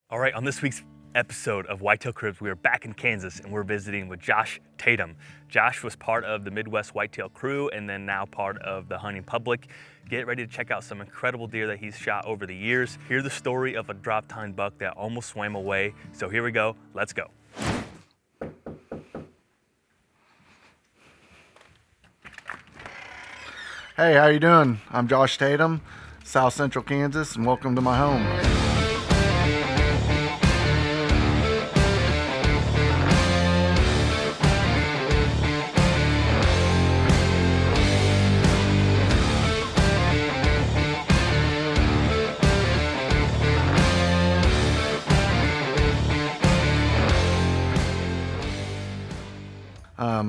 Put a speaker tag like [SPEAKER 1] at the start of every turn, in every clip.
[SPEAKER 1] All right, on this week's episode of Whitetail Cribs, we are back in Kansas and we're visiting with Josh Tatum. Josh was part of the Midwest Whitetail crew and then now part of the hunting public. Get ready to check out some incredible deer that he's shot over the years. Hear the story of a DROPTINE buck that almost swam away. So here we go, let's go.
[SPEAKER 2] Hey, how you doing? I'm Josh Tatum, South Central Kansas, and welcome to my home.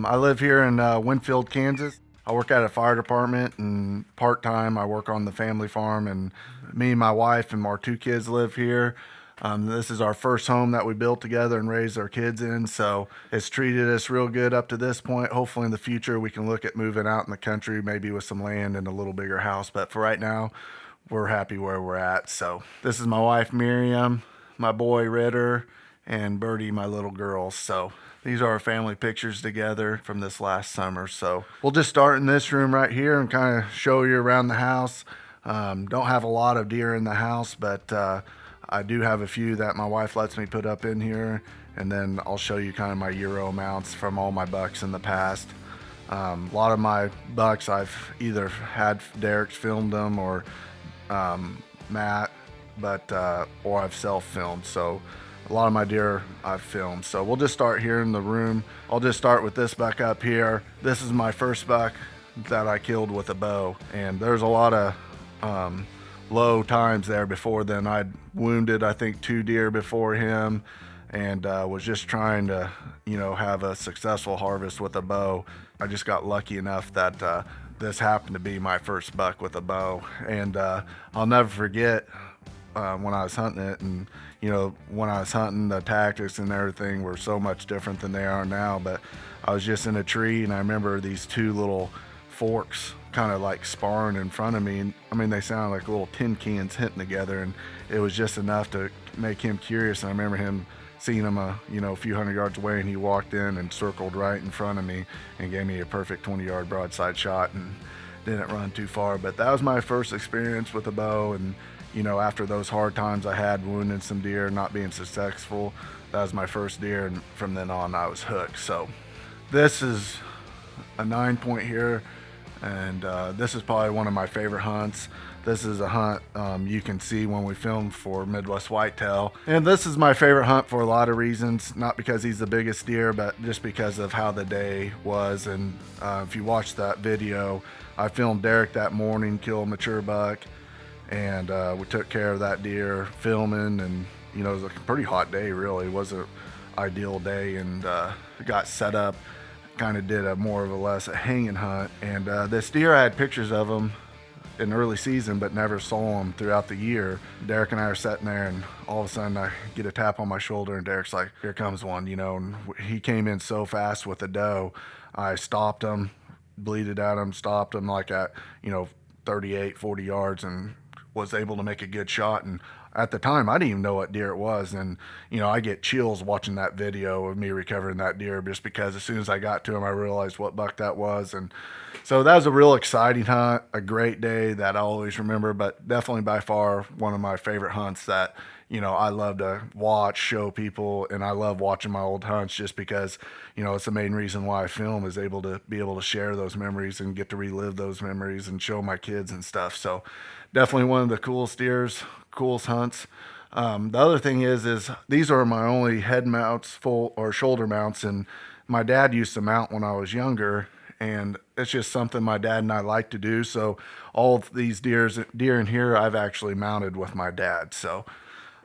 [SPEAKER 2] I live here in Winfield, Kansas. I work at a fire department, and part-time I work on the family farm, and me and my wife and our two kids live here. This is our first home that we built together and raised our kids in, so it's treated us real good up to this point. Hopefully in the future we can look at moving out in the country, maybe with some land and a little bigger house, but for right now we're happy where we're at. So this is my wife Miriam, my boy Ritter, and Birdie, my little girl. So these are our family pictures together from this last summer. So we'll just start in this room right here and kind of show you around the house. Don't have a lot of deer in the house, but I do have a few that my wife lets me put up in here. And then I'll show you kind of my Euro mounts from all my bucks in the past. A lot of my bucks I've either had Derek's filmed them or Matt, or I've self-filmed. So a lot of my deer I've filmed. So we'll just start here in the room. I'll just start with this buck up here. This is my first buck that I killed with a bow. And there's a lot of low times there before then. I'd wounded, I think, 2 deer before him, and was just trying to, have a successful harvest with a bow. I just got lucky enough that this happened to be my first buck with a bow. And I'll never forget when I was hunting it, and when I was hunting, the tactics and everything were so much different than they are now. But I was just in a tree, and I remember these 2 little forks kind of like sparring in front of me. And I mean, they sounded like little tin cans hitting together, and it was just enough to make him curious. And I remember him seeing him a few hundred yards away, and he walked in and circled right in front of me and gave me a perfect 20-yard broadside shot and didn't run too far. But that was my first experience with a bow. And after those hard times I had wounding some deer, not being successful, that was my first deer, and from then on I was hooked. So this is a 9-point here, and this is probably one of my favorite hunts. This is a hunt you can see when we filmed for Midwest Whitetail, and this is my favorite hunt for a lot of reasons, not because he's the biggest deer, but just because of how the day was. And if you watch that video, I filmed Derek that morning kill a mature buck, and we took care of that deer filming, and it was a pretty hot day. Really, it was an ideal day, and got set up, kind of did a more or less a hanging hunt. And this deer, I had pictures of him in early season but never saw him throughout the year. Derek and I are sitting there, and all of a sudden I get a tap on my shoulder, and Derek's like, here comes one, and he came in so fast with a doe. I stopped him, bleeded at him, stopped him like at 38, 40 yards, and was able to make a good shot. And at the time I didn't even know what deer it was, and I get chills watching that video of me recovering that deer, just because as soon as I got to him I realized what buck that was. And so that was a real exciting hunt, a great day that I'll always remember, but definitely by far one of my favorite hunts that I love to watch, show people, and I love watching my old hunts just because it's the main reason why I film, is able to share those memories and get to relive those memories and show my kids and stuff. So definitely one of the coolest hunts. The other thing is these are my only head mounts, full or shoulder mounts, and my dad used to mount when I was younger, and it's just something my dad and I like to do. So all of these deer in here I've actually mounted with my dad. So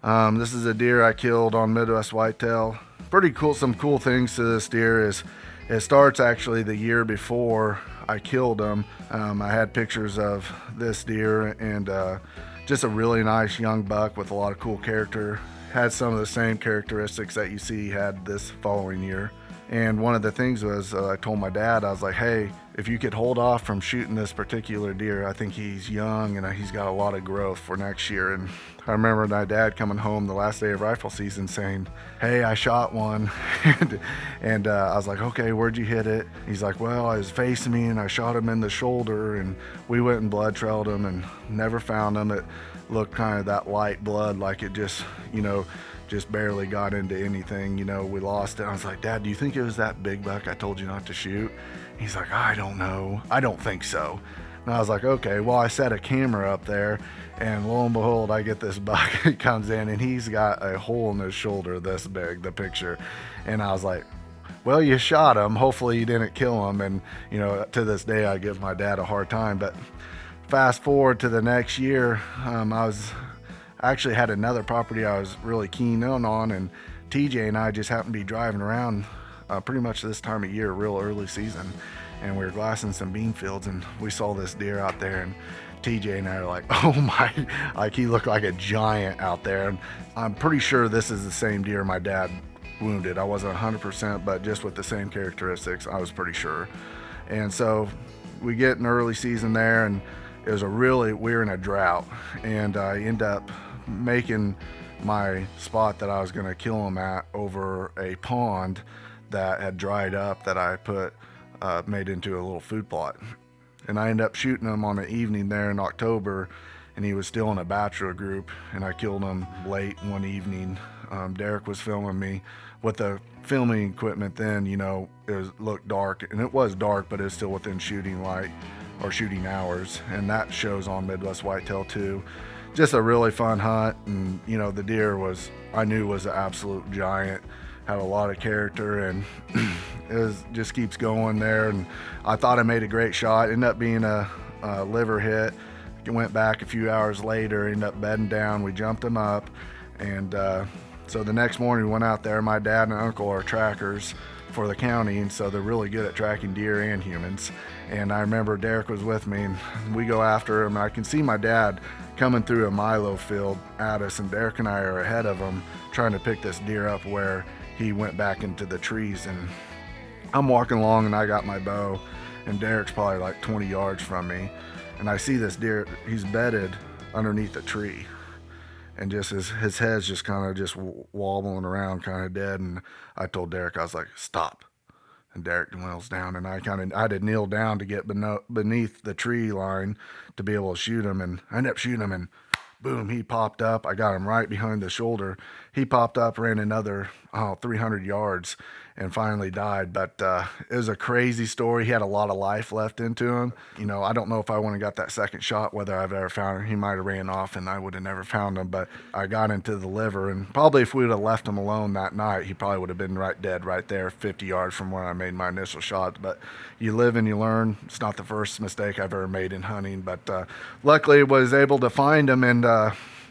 [SPEAKER 2] this is a deer I killed on Midwest Whitetail. Pretty cool. Some cool things to this deer is it starts actually the year before I killed him. I had pictures of this deer, and just a really nice young buck with a lot of cool character. Had some of the same characteristics that you see he had this following year. And one of the things was I told my dad, I was like, hey, if you could hold off from shooting this particular deer, I think he's young and he's got a lot of growth for next year. And I remember my dad coming home the last day of rifle season saying, hey, I shot one. and I was like, okay, where'd you hit it? He's like, well, I was facing me and I shot him in the shoulder, and we went and blood trailed him and never found him. It looked kind of that light blood, like it just, just barely got into anything. We lost it. I was like, Dad, do you think it was that big buck I told you not to shoot? He's like, I don't know. I don't think so. And I was like, okay, well, I set a camera up there, and lo and behold, I get this buck. He comes in and he's got a hole in his shoulder this big, the picture. And I was like, well, you shot him. Hopefully you didn't kill him. And, to this day, I give my dad a hard time. But fast forward to the next year, I actually had another property I was really keen in on, and TJ and I just happened to be driving around pretty much this time of year, real early season, and we were glassing some bean fields, and we saw this deer out there, and TJ and I are like, oh my, like he looked like a giant out there. And I'm pretty sure this is the same deer my dad wounded. I wasn't 100%, but just with the same characteristics, I was pretty sure. And so we get an early season there, and it was we're in a drought, and I end up making my spot that I was going to kill him at over a pond that had dried up that I made into a little food plot. And I ended up shooting him on an evening there in October, and he was still in a bachelor group, and I killed him late one evening. Derek was filming me with the filming equipment then, looked dark, and it was dark, but it was still within shooting light or shooting hours, and that shows on Midwest Whitetail too. Just a really fun hunt, and the deer I knew was an absolute giant, had a lot of character, and just keeps going there. And I thought I made a great shot. Ended up being a liver hit. Went back a few hours later, ended up bedding down. We jumped him up, and so the next morning we went out there. My dad and uncle are trackers for the county, and so they're really good at tracking deer and humans. And I remember Derek was with me, and we go after him. I can see my dad coming through a milo field at us, and Derek and I are ahead of him trying to pick this deer up where he went back into the trees. And I'm walking along, and I got my bow, and Derek's probably like 20 yards from me, and I see this deer. He's bedded underneath a tree, and just his head's just kind of just wobbling around, kind of dead. And I told Derek, I was like, stop. And Derek kneels down, and I had to kneel down to get beneath the tree line to be able to shoot him. And I ended up shooting him, and boom, he popped up. I got him right behind the shoulder. He popped up, ran another 300 yards, and finally died. But it was a crazy story. He had a lot of life left into him. I don't know if I wouldn't have got that second shot, whether I've ever found him. He might have ran off, and I would have never found him. But I got into the liver, and probably if we would have left him alone that night, he probably would have been dead right there, 50 yards from where I made my initial shot. But you live and you learn. It's not the first mistake I've ever made in hunting. But luckily I was able to find him, and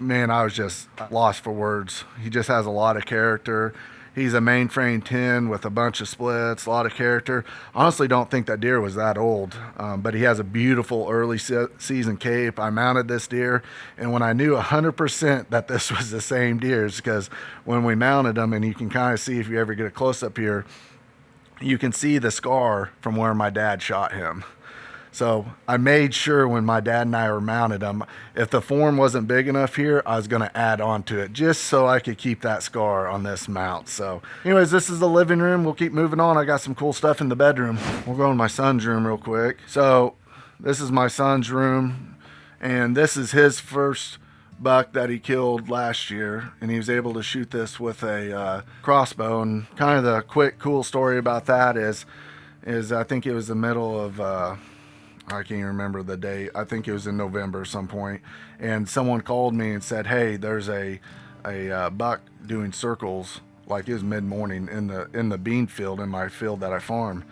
[SPEAKER 2] man, I was just lost for words. He just has a lot of character. He's a mainframe 10 with a bunch of splits, a lot of character. Honestly, don't think that deer was that old, but he has a beautiful early season cape. I mounted this deer, and when I knew 100% that this was the same deer, is because when we mounted him, and you can kind of see if you ever get a close up here, you can see the scar from where my dad shot him. So I made sure when my dad and I were mounted him, if the form wasn't big enough here, I was going to add on to it just so I could keep that scar on this mount. So anyways, this is the living room. We'll keep moving on. I got some cool stuff in the bedroom. We'll go in my son's room real quick. So this is my son's room, and this is his first buck that he killed last year, and he was able to shoot this with a crossbow. And kind of the quick cool story about that is I think it was the middle of I can't remember the date. I think it was in November some point, and someone called me and said, hey, there's a buck doing circles, like it was mid-morning in the bean field, in my field that I farm.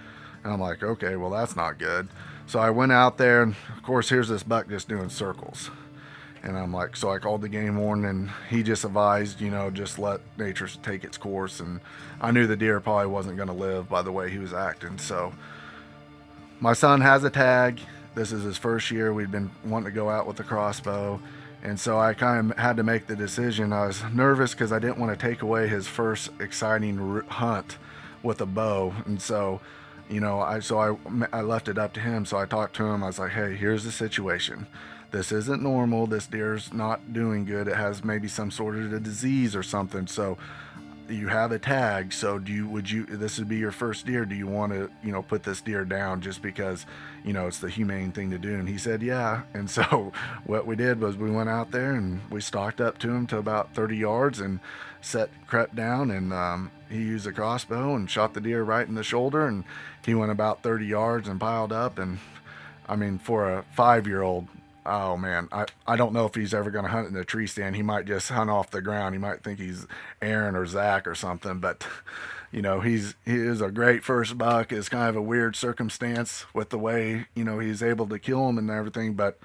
[SPEAKER 2] And I'm like, okay, well, that's not good. So I went out there, and of course here's this buck just doing circles. And I'm like, so I called the game warden, and he just advised, just let nature take its course. And I knew the deer probably wasn't going to live by the way he was acting. So my son has a tag. This is his first year. We'd been wanting to go out with the crossbow. And so I kind of had to make the decision. I was nervous because I didn't want to take away his first exciting hunt with a bow. And so, I left it up to him. So I talked to him. I was like, hey, here's the situation. This isn't normal. This deer's not doing good. It has maybe some sort of a disease or something. So you have a tag. So this would be your first deer. Do you want to, put this deer down just because, it's the humane thing to do? And he said, yeah. And so what we did was we went out there and we stalked up to him to about 30 yards and crept down, and he used a crossbow and shot the deer right in the shoulder, and he went about 30 yards and piled up. And I mean, for a 5-year-old, oh man, I don't know if he's ever going to hunt in a tree stand. He might just hunt off the ground. He might think he's Aaron or Zach or something, but he is a great first buck. It's kind of a weird circumstance with the way, he's able to kill him and everything. But,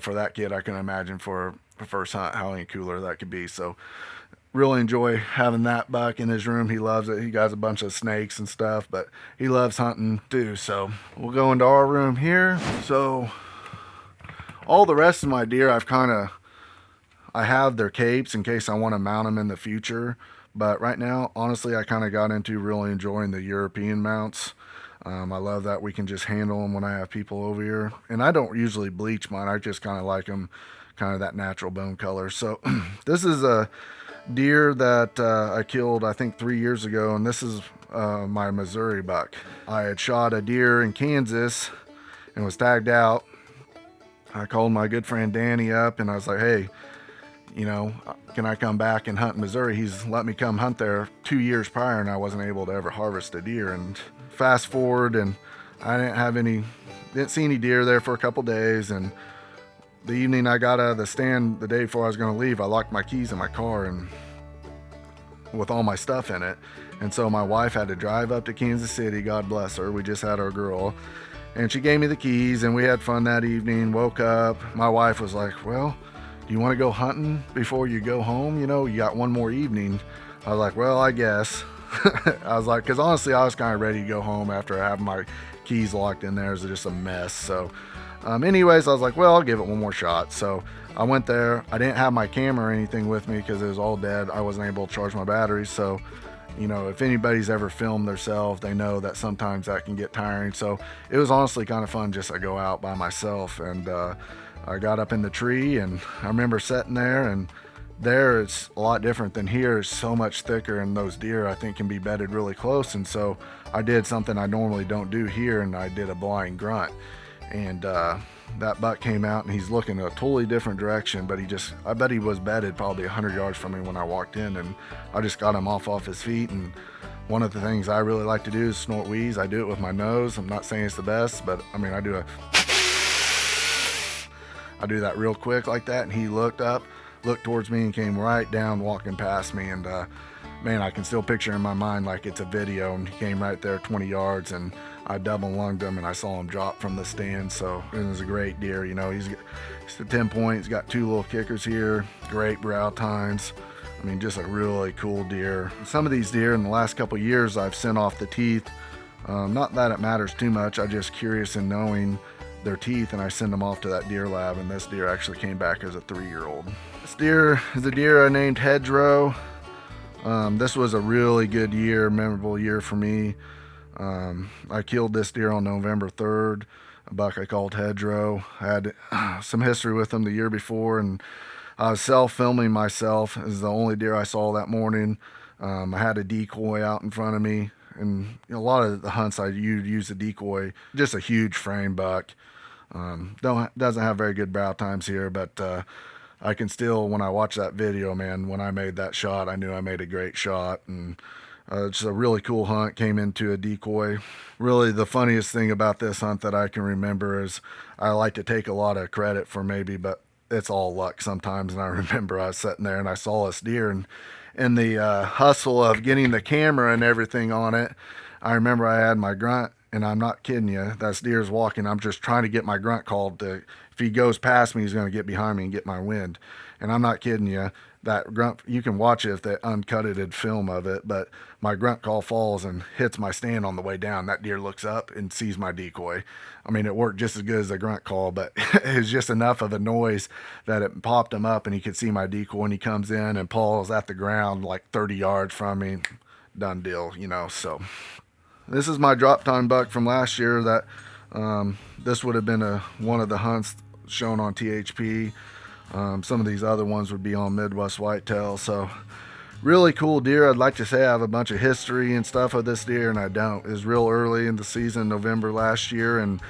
[SPEAKER 2] for that kid, I can imagine for a first hunt, how any cooler that could be. So really enjoy having that buck in his room. He loves it. He got a bunch of snakes and stuff, but he loves hunting too. So we'll go into our room here. So all the rest of my deer, I have their capes in case I want to mount them in the future. But right now, honestly, I kind of got into really enjoying the European mounts. I love that we can just handle them when I have people over here. And I don't usually bleach mine. I just kind of like them kind of that natural bone color. So this is a deer that I killed, I think, 3 years ago. And this is my Missouri buck. I had shot a deer in Kansas and was tagged out. I called my good friend Danny up and I was like, hey, can I come back and hunt in Missouri? He's let me come hunt there 2 years prior, and I wasn't able to ever harvest a deer. And fast forward, and I didn't see any deer there for a couple days. And the evening I got out of the stand, the day before I was going to leave, I locked my keys in my car and with all my stuff in it. And so my wife had to drive up to Kansas City. God bless her. We just had our girl. And she gave me the keys, and we had fun that evening. Woke up. My wife was like, well, do you want to go hunting before you go home? You got one more evening. I was like, well, I guess. I was like, because honestly, I was kind of ready to go home after having my keys locked in there. It was just a mess. So anyways, I was like, well, I'll give it one more shot. So I went there. I didn't have my camera or anything with me because it was all dead. I wasn't able to charge my batteries. So if anybody's ever filmed themselves, they know that sometimes that can get tiring. So it was honestly kind of fun just to go out by myself. And I got up in the tree, and I remember sitting there, and there it's a lot different than here. It's so much thicker, and those deer, I think, can be bedded really close. And so I did something I normally don't do here, and I did a blind grunt. And that buck came out, and he's looking a totally different direction, but I bet he was bedded probably 100 yards from me when I walked in, and I just got him off his feet. And one of the things I really like to do is snort wheeze. I do it with my nose. I'm not saying it's the best, but I mean, I do that real quick like that. And he looked towards me and came right down walking past me. And man, I can still picture in my mind like it's a video. And he came right there 20 yards, and I double lunged him, and I saw him drop from the stand. So it was a great deer. He's a 10 point. He's got 2 little kickers here, great brow tines. I mean, just a really cool deer. Some of these deer in the last couple years, I've sent off the teeth. Not that it matters too much. I'm just curious in knowing their teeth, and I send them off to that deer lab, and this deer actually came back as a 3-year-old. This deer is a deer I named Hedgerow. This was a really good year, memorable year for me. I killed this deer on November 3rd, a buck I called Hedgerow. I had some history with him the year before, and I was self-filming myself. It was the only deer I saw that morning. I had a decoy out in front of me, and a lot of the hunts I use a decoy. Just a huge frame buck. Doesn't have very good brow times here, but I can still, when I watch that video, man, when I made that shot, I knew I made a great shot. And it's a really cool hunt. Came into a decoy. Really, the funniest thing about this hunt that I can remember is I like to take a lot of credit for maybe, but it's all luck sometimes. And I remember I was sitting there and I saw this deer, and in the hustle of getting the camera and everything on it, I remember I had my grunt, and I'm not kidding you. That deer's walking. I'm just trying to get my grunt called. If he goes past me, he's going to get behind me and get my wind. And I'm not kidding you. That grunt, you can watch it if they uncutted film of it, but my grunt call falls and hits my stand on the way down. That deer looks up and sees my decoy. I mean, it worked just as good as the grunt call, but it was just enough of a noise that it popped him up, and he could see my decoy, and he comes in and pulls at the ground like 30 yards from me. done deal, you know. So this is my drop time buck from last year. That this would have been one of the hunts shown on THP. Some of these other ones would be on Midwest Whitetail. So really cool deer. I'd like to say I have a bunch of history and stuff of this deer, and I don't. It was real early in the season, November last year, and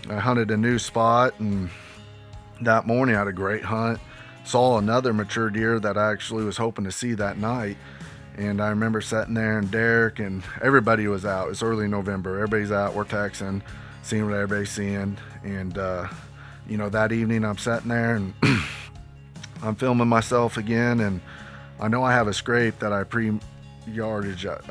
[SPEAKER 2] I hunted a new spot, and that morning I had a great hunt. Saw another mature deer that I actually was hoping to see that night. And I remember sitting there, and Derek and everybody was out. It's early November. Everybody's out. We're texting, seeing what everybody's seeing. And, you know, that evening I'm sitting there and I'm filming myself again. And I know I have a scrape that I pre-yardage at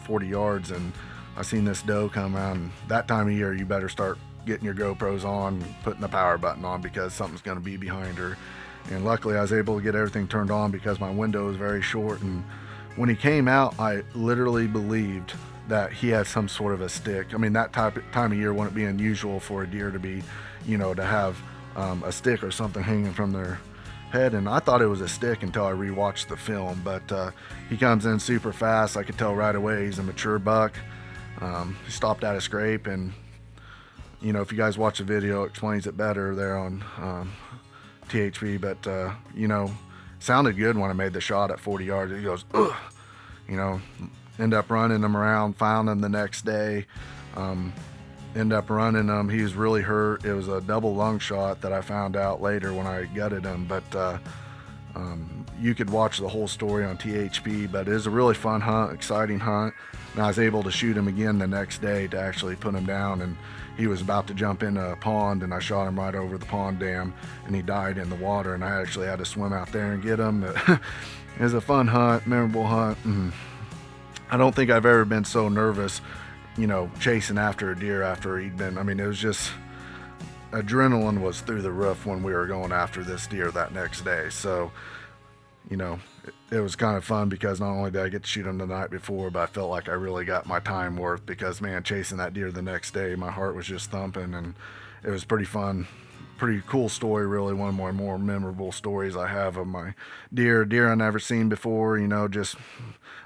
[SPEAKER 2] 40 yards. And I seen this doe come out. And that time of year, you better start getting your GoPros on, putting the power button on, because something's going to be behind her. And luckily I was able to get everything turned on because my window was very short. And when he came out, I literally believed that he had some sort of a stick. I mean, that time of year wouldn't be unusual for a deer to be, you know, to have a stick or something hanging from their head. And I thought it was a stick until I rewatched the film. But he comes in super fast. I could tell right away he's a mature buck. He stopped at a scrape, and you know, if you guys watch the video, it explains it better there on THP. But you know, sounded good when I made the shot at 40 yards. He goes, ugh, you know, end up running him around, found him the next day, end up running him. He was really hurt. It was a double lung shot that I found out later when I gutted him. But you could watch the whole story on THP, but it was a really fun hunt, exciting hunt. And I was able to shoot him again the next day to actually put him down. And he was about to jump in a pond, and I shot him right over the pond dam, and he died in the water. And I actually had to swim out there and get him. It was a fun hunt, memorable hunt. I don't think I've ever been so nervous, you know, chasing after a deer after he'd been, I mean, it was just, adrenaline was through the roof when we were going after this deer that next day. So, you know, it was kind of fun because not only did I get to shoot him the night before, but I felt like I really got my time worth, because man, chasing that deer the next day, my heart was just thumping, and it was pretty fun. Pretty cool story, really. One of my more memorable stories I have of my deer I never seen before. You know, just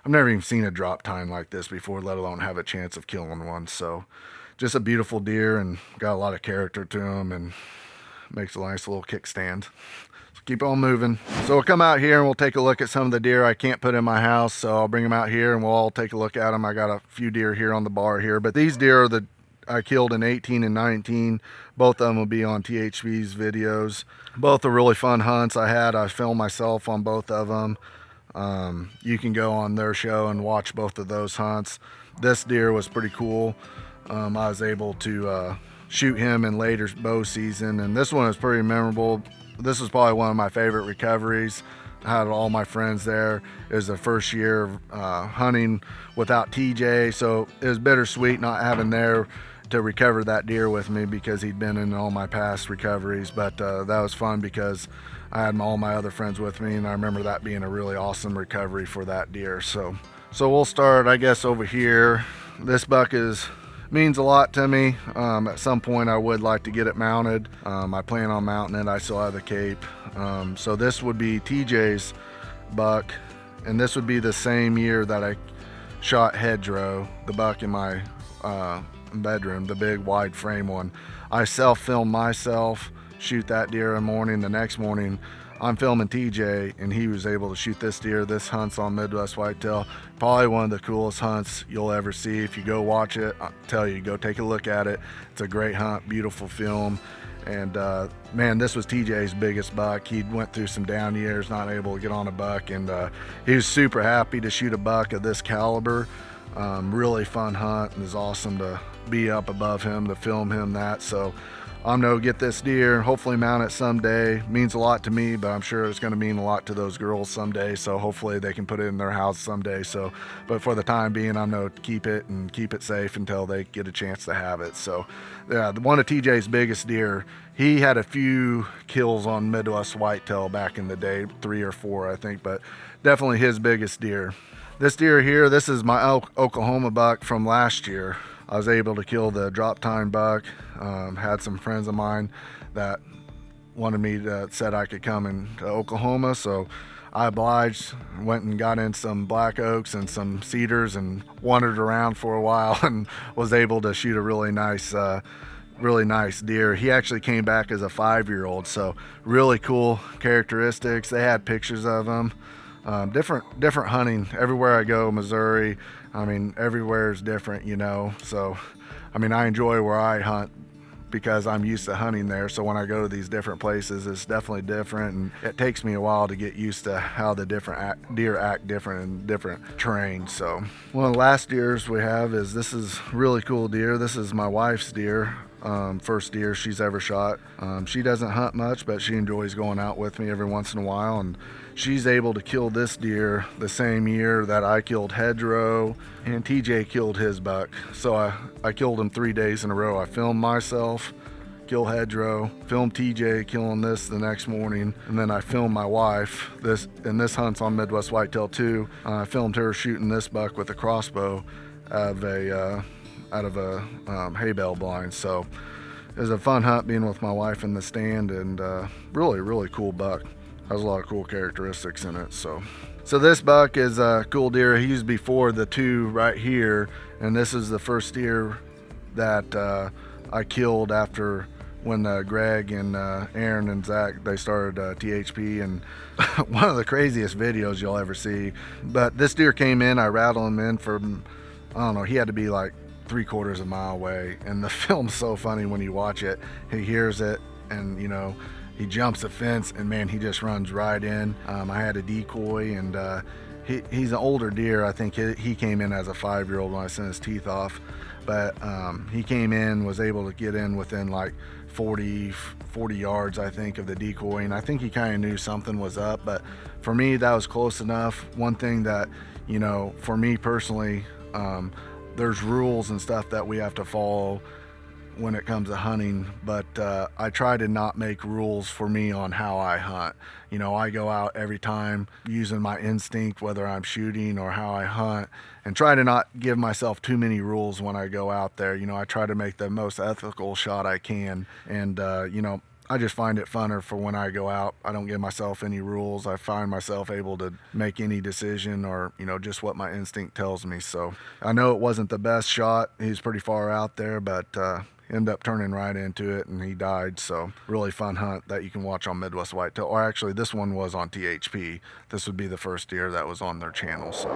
[SPEAKER 2] I've never even seen a drop tine like this before, let alone have a chance of killing one. So just a beautiful deer, and got a lot of character to him, and makes a nice little kickstand. So keep on moving. So we'll come out here and we'll take a look at some of the deer I can't put in my house, so I'll bring them out here and we'll all take a look at them. I got a few deer here on the bar here, but these deer are the I killed in 18 and 19. Both of them will be on THV's videos. Both are really fun hunts I filmed myself on both of them. You can go on their show and watch both of those hunts. This deer was pretty cool. I was able to shoot him in later bow season, and this one was pretty memorable. This was probably one of my favorite recoveries. I had all my friends there. It was the first year of hunting without TJ, so it was bittersweet not having there to recover that deer with me, because he'd been in all my past recoveries. But that was fun because I had all my other friends with me, and I remember that being a really awesome recovery for that deer. So we'll start, I guess, over here. This buck means a lot to me. At some point I would like to get it mounted. I plan on mounting it. I still have the cape. So this would be TJ's buck, and this would be the same year that I shot Hedgerow, the buck in my bedroom, the big wide frame one. I self-filmed myself, shoot that deer in the morning. The next morning I'm filming TJ, and he was able to shoot this deer. This hunt's on Midwest Whitetail. Probably one of the coolest hunts you'll ever see. If you go watch it, I'll tell you, go take a look at it. It's a great hunt, beautiful film. And man, this was TJ's biggest buck. He went through some down years, not able to get on a buck, and he was super happy to shoot a buck of this caliber. Really fun hunt, and it's awesome to be up above him, to film him that. So I'm gonna get this deer, hopefully mount it someday. Means a lot to me, but I'm sure it's gonna mean a lot to those girls someday. So hopefully they can put it in their house someday. So, but for the time being, I'm gonna keep it and keep it safe until they get a chance to have it. So yeah, one of TJ's biggest deer, he had a few kills on Midwest Whitetail back in the day, 3 or 4, I think, but definitely his biggest deer. This deer here, this is my Oklahoma buck from last year. I was able to kill the drop tine buck. Had some friends of mine that wanted me to, said I could come into Oklahoma, so I obliged, went and got in some black oaks and some cedars and wandered around for a while and was able to shoot a really nice deer. He actually came back as a 5-year-old, so really cool characteristics. They had pictures of him. Different hunting everywhere I go. Missouri, I mean, everywhere is different, you know. So, I mean, I enjoy where I hunt because I'm used to hunting there. So when I go to these different places, it's definitely different, and it takes me a while to get used to how the different deer act different in different terrains. So one of the last deers we have this is really cool deer. This is my wife's deer. First deer she's ever shot. She doesn't hunt much, but she enjoys going out with me every once in a while, and she's able to kill this deer the same year that I killed Hedgerow and TJ killed his buck. So I killed him 3 days in a row. I filmed myself kill Hedgerow, filmed TJ killing this the next morning, and then I filmed my wife. This hunt's on Midwest Whitetail too. I filmed her shooting this buck with a crossbow out of a hay bale blind. So it was a fun hunt being with my wife in the stand, and really cool buck. Has a lot of cool characteristics in it. So this buck is a cool deer. He's before the two right here, and this is the first deer that I killed after when Greg and Aaron and Zach, they started THP, and one of the craziest videos you'll ever see. But this deer came in, I rattled him in from, I don't know, he had to be like 3/4 of a mile away, and the film's so funny when you watch it. He hears it, and you know, he jumps the fence, and man, he just runs right in. I had a decoy, and he's an older deer. I think he came in as a 5-year-old when I sent his teeth off, but he came in, was able to get in within like 40 yards, I think, of the decoy, and I think he kind of knew something was up. But for me, that was close enough. One thing that, you know, for me personally, there's rules and stuff that we have to follow when it comes to hunting, but I try to not make rules for me on how I hunt. You know, I go out every time using my instinct, whether I'm shooting or how I hunt, and try to not give myself too many rules when I go out there. You know, I try to make the most ethical shot I can, and you know, I just find it funner for when I go out. I don't give myself any rules. I find myself able to make any decision, or, you know, just what my instinct tells me. So I know it wasn't the best shot. He's pretty far out there, but ended up turning right into it, and he died. So really fun hunt that you can watch on Midwest Whitetail. Or actually, this one was on THP. This would be the first deer that was on their channel. So